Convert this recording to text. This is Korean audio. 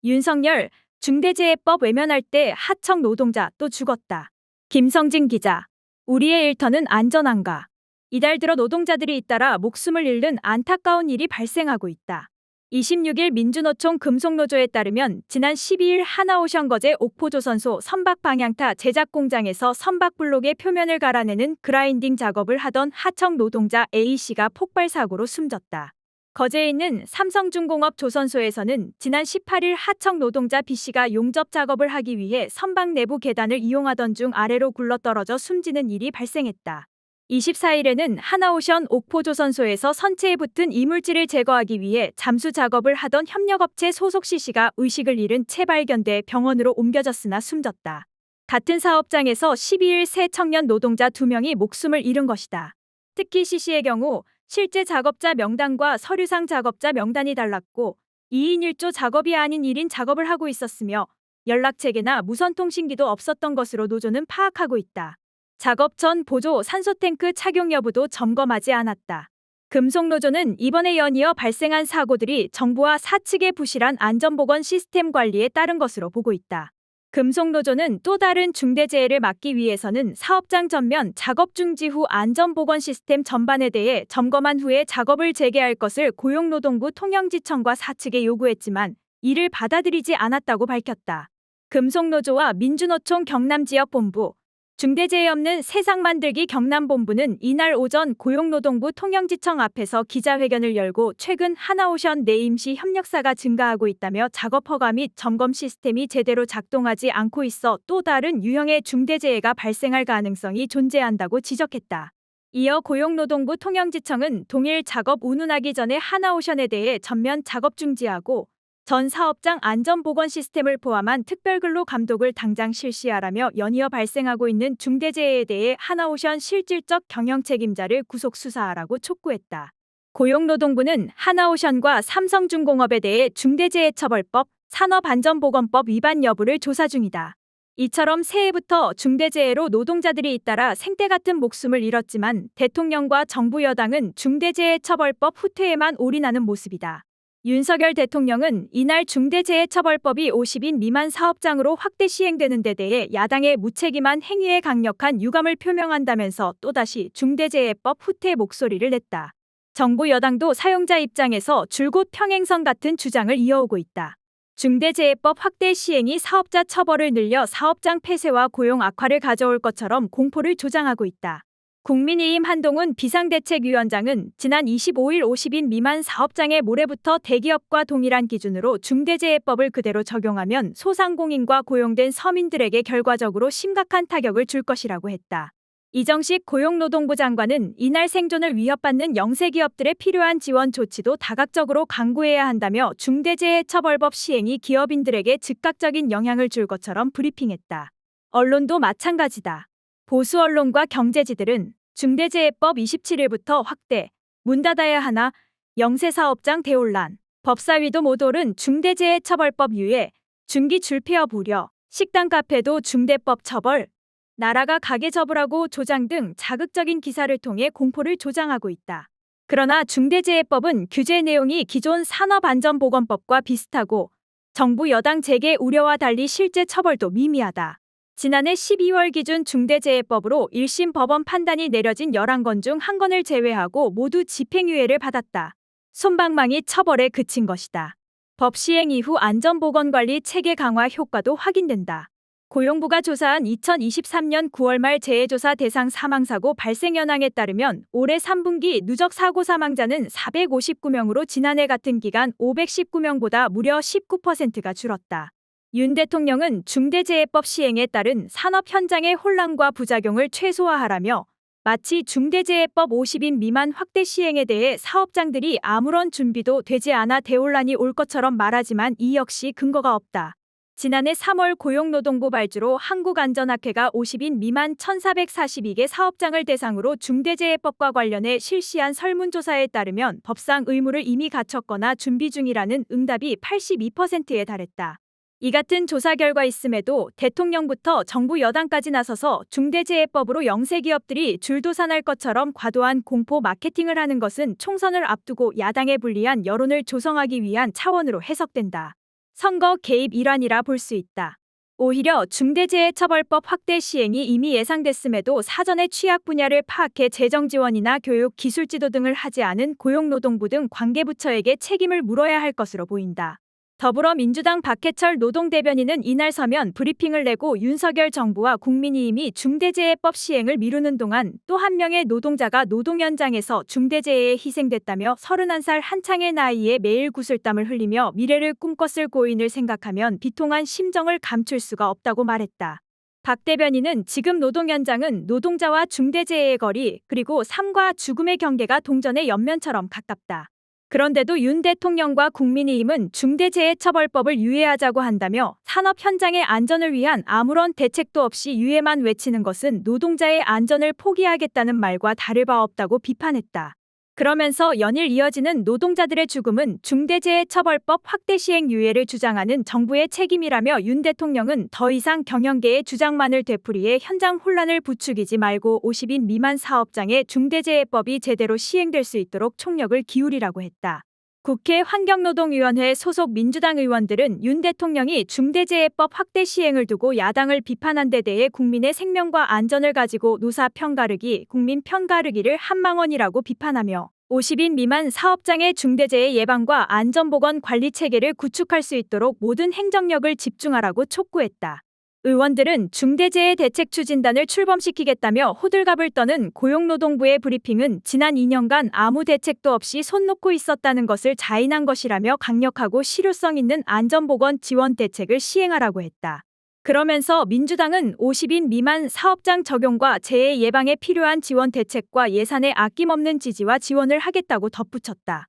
윤석열, 중대재해법 외면할 때 하청 노동자 또 죽었다. 김성진 기자. 우리의 일터는 안전한가? 이달 들어 노동자들이 잇따라 목숨을 잃는 안타까운 일이 발생하고 있다. 26일 민주노총 금속노조에 따르면 지난 12일 하나오션거제 옥포조선소 선박 방향타 제작 공장에서 선박블록의 표면을 갈아내는 그라인딩 작업을 하던 하청 노동자 A씨가 폭발 사고로 숨졌다. 거제에 있는 삼성중공업 조선소에서는 지난 18일 하청 노동자 B씨가 용접 작업을 하기 위해 선박 내부 계단을 이용하던 중 아래로 굴러떨어져 숨지는 일이 발생했다. 24일에는 하나오션 옥포조선소에서 선체에 붙은 이물질을 제거하기 위해 잠수 작업을 하던 협력업체 소속 C씨가 의식을 잃은 채 발견돼 병원으로 옮겨졌으나 숨졌다. 같은 사업장에서 12일 새 청년 노동자 2명이 목숨을 잃은 것이다. 특히 C씨의 경우 실제 작업자 명단과 서류상 작업자 명단이 달랐고 2인 1조 작업이 아닌 1인 작업을 하고 있었으며 연락체계나 무선통신기도 없었던 것으로 노조는 파악하고 있다. 작업 전 보조 산소탱크 착용 여부도 점검하지 않았다. 금속노조는 이번에 연이어 발생한 사고들이 정부와 사측의 부실한 안전보건 시스템 관리에 따른 것으로 보고 있다. 금속노조는 또 다른 중대재해를 막기 위해서는 사업장 전면 작업 중지 후 안전보건 시스템 전반에 대해 점검한 후에 작업을 재개할 것을 고용노동부 통영지청과 사측에 요구했지만 이를 받아들이지 않았다고 밝혔다. 금속노조와 민주노총 경남지역본부, 중대재해 없는 세상 만들기 경남본부는 이날 오전 고용노동부 통영지청 앞에서 기자회견을 열고 최근 하나오션 내 임시 협력사가 증가하고 있다며 작업 허가 및 점검 시스템이 제대로 작동하지 않고 있어 또 다른 유형의 중대재해가 발생할 가능성이 존재한다고 지적했다. 이어 고용노동부 통영지청은 동일 작업 운운하기 전에 하나오션에 대해 전면 작업 중지하고 전 사업장 안전보건 시스템을 포함한 특별근로 감독을 당장 실시하라며 연이어 발생하고 있는 중대재해에 대해 하나오션 실질적 경영 책임자를 구속 수사하라고 촉구했다. 고용노동부는 하나오션과 삼성중공업에 대해 중대재해처벌법, 산업안전보건법 위반 여부를 조사 중이다. 이처럼 새해부터 중대재해로 노동자들이 잇따라 생떼 같은 목숨을 잃었지만 대통령과 정부 여당은 중대재해처벌법 후퇴에만 올인하는 모습이다. 윤석열 대통령은 이날 중대재해처벌법이 50인 미만 사업장으로 확대 시행되는 데 대해 야당의 무책임한 행위에 강력한 유감을 표명한다면서 또다시 중대재해법 후퇴 목소리를 냈다. 정부 여당도 사용자 입장에서 줄곧 평행선 같은 주장을 이어오고 있다. 중대재해법 확대 시행이 사업자 처벌을 늘려 사업장 폐쇄와 고용 악화를 가져올 것처럼 공포를 조장하고 있다. 국민의힘 한동훈 비상대책위원장은 지난 25일 50인 미만 사업장의 모레부터 대기업과 동일한 기준으로 중대재해법을 그대로 적용하면 소상공인과 고용된 서민들에게 결과적으로 심각한 타격을 줄 것이라고 했다. 이정식 고용노동부 장관은 이날 생존을 위협받는 영세기업들에 필요한 지원 조치도 다각적으로 강구해야 한다며 중대재해처벌법 시행이 기업인들에게 즉각적인 영향을 줄 것처럼 브리핑했다. 언론도 마찬가지다. 보수 언론과 경제지들은 중대재해법 27일부터 확대, 문 닫아야 하나, 영세사업장 대혼란, 법사위도 못 오른 중대재해처벌법 유예, 중기 줄폐업 우려, 식당 카페도 중대법 처벌, 나라가 가게 접으라고 조장 등 자극적인 기사를 통해 공포를 조장하고 있다. 그러나 중대재해법은 규제 내용이 기존 산업안전보건법과 비슷하고 정부 여당 재개 우려와 달리 실제 처벌도 미미하다. 지난해 12월 기준 중대재해법으로 1심 법원 판단이 내려진 11건 중 1건을 제외하고 모두 집행유예를 받았다. 솜방망이 처벌에 그친 것이다. 법 시행 이후 안전보건관리 체계 강화 효과도 확인된다. 고용부가 조사한 2023년 9월 말 재해조사 대상 사망사고 발생 현황에 따르면 올해 3분기 누적 사고 사망자는 459명으로 지난해 같은 기간 519명보다 무려 19%가 줄었다. 윤 대통령은 중대재해법 시행에 따른 산업 현장의 혼란과 부작용을 최소화하라며 마치 중대재해법 50인 미만 확대 시행에 대해 사업장들이 아무런 준비도 되지 않아 대혼란이 올 것처럼 말하지만 이 역시 근거가 없다. 지난해 3월 고용노동부 발주로 한국안전학회가 50인 미만 1,442개 사업장을 대상으로 중대재해법과 관련해 실시한 설문조사에 따르면 법상 의무를 이미 갖췄거나 준비 중이라는 응답이 82%에 달했다. 이 같은 조사 결과 있음에도 대통령부터 정부 여당까지 나서서 중대재해법으로 영세기업들이 줄도산할 것처럼 과도한 공포 마케팅을 하는 것은 총선을 앞두고 야당에 불리한 여론을 조성하기 위한 차원으로 해석된다. 선거 개입 일환이라 볼 수 있다. 오히려 중대재해처벌법 확대 시행이 이미 예상됐음에도 사전에 취약 분야를 파악해 재정 지원이나 교육, 기술 지도 등을 하지 않은 고용노동부 등 관계부처에게 책임을 물어야 할 것으로 보인다. 더불어민주당 박해철 노동대변인은 이날 서면 브리핑을 내고 윤석열 정부와 국민이 이미 중대재해법 시행을 미루는 동안 또 한 명의 노동자가 노동 현장에서 중대재해에 희생됐다며 31살 한창의 나이에 매일 구슬땀을 흘리며 미래를 꿈꿨을 고인을 생각하면 비통한 심정을 감출 수가 없다고 말했다. 박 대변인은 지금 노동 현장은 노동자와 중대재해의 거리, 그리고 삶과 죽음의 경계가 동전의 옆면처럼 가깝다. 그런데도 윤 대통령과 국민의힘은 중대재해처벌법을 유예하자고 한다며 산업 현장의 안전을 위한 아무런 대책도 없이 유예만 외치는 것은 노동자의 안전을 포기하겠다는 말과 다를 바 없다고 비판했다. 그러면서 연일 이어지는 노동자들의 죽음은 중대재해처벌법 확대 시행 유예를 주장하는 정부의 책임이라며 윤 대통령은 더 이상 경영계의 주장만을 되풀이해 현장 혼란을 부추기지 말고 50인 미만 사업장에 중대재해법이 제대로 시행될 수 있도록 총력을 기울이라고 했다. 국회 환경노동위원회 소속 민주당 의원들은 윤 대통령이 중대재해법 확대 시행을 두고 야당을 비판한 데 대해 국민의 생명과 안전을 가지고 노사 편가르기, 국민 편가르기를 한망언이라고 비판하며 50인 미만 사업장의 중대재해 예방과 안전보건 관리 체계를 구축할 수 있도록 모든 행정력을 집중하라고 촉구했다. 의원들은 중대재해대책추진단을 출범시키겠다며 호들갑을 떠는 고용노동부의 브리핑은 지난 2년간 아무 대책도 없이 손 놓고 있었다는 것을 자인한 것이라며 강력하고 실효성 있는 안전보건 지원 대책을 시행하라고 했다. 그러면서 민주당은 50인 미만 사업장 적용과 재해 예방에 필요한 지원 대책과 예산에 아낌없는 지지와 지원을 하겠다고 덧붙였다.